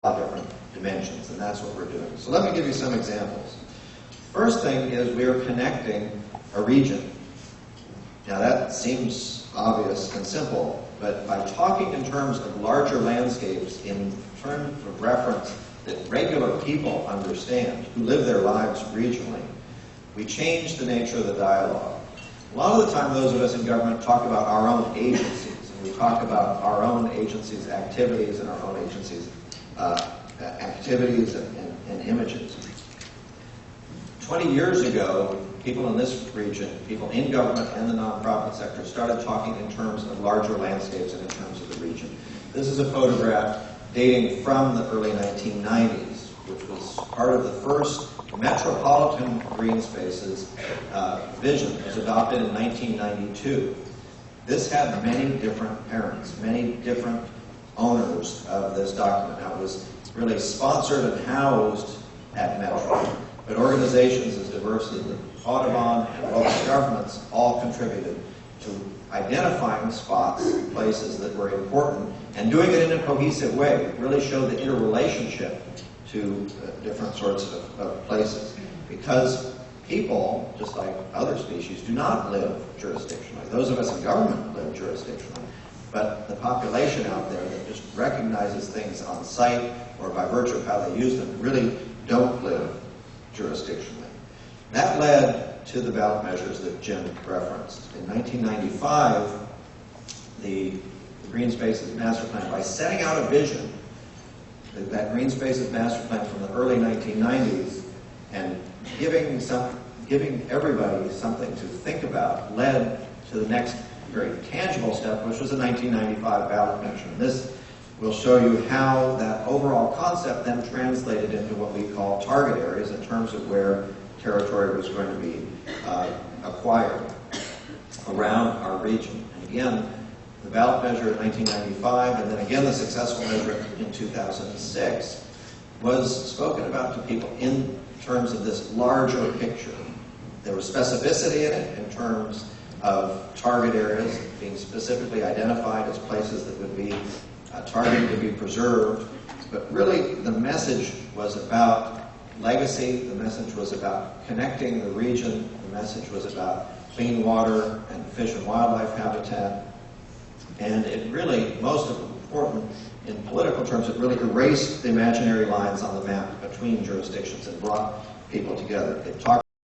of different dimensions, and that's what we're doing. So let me give you some examples. First thing is we are connecting a region. Now that seems obvious and simple, but by talking in terms of larger landscapes, in terms of reference that regular people understand, who live their lives regionally, we change the nature of the dialogue. A lot of the time those of us in government talk about our own agencies, and we talk about our own agencies' activities and our own agencies' activities and images. 20 years ago, people in this region, people in government and the nonprofit sector, started talking in terms of larger landscapes and in terms of the region. This is a photograph dating from the early 1990s, which was part of the first metropolitan green spaces vision. It was adopted in 1992. This had many different parents, many different owners of this document. Now, it was really sponsored and housed at Metro, but organizations as diverse as the Audubon and local governments all contributed to identifying spots, places that were important, and doing it in a cohesive way. It really showed the interrelationship to different sorts of places. Because people, just like other species, do not live jurisdictionally. Those of us in government live jurisdictionally. But the population out there that just recognizes things on site or by virtue of how they use them really don't live jurisdictionally. That led to the ballot measures that Jim referenced. In 1995, the Green Spaces Master Plan, by setting out a vision, that Green Spaces Master Plan from the early 1990s, and giving everybody something to think about, led to the next very tangible step, which was the 1995 ballot measure. And this will show you how that overall concept then translated into what we call target areas in terms of where territory was going to be acquired around our region. And again, the ballot measure in 1995, and then again the successful measure in 2006, was spoken about to people in terms of this larger picture. There was specificity in it in terms of target areas being specifically identified as places that would be targeted to be preserved. But really the message was about legacy, the message was about connecting the region, the message was about clean water and fish and wildlife habitat. And it really, most important in political terms, it really erased the imaginary lines on the map between jurisdictions and brought people together. It talked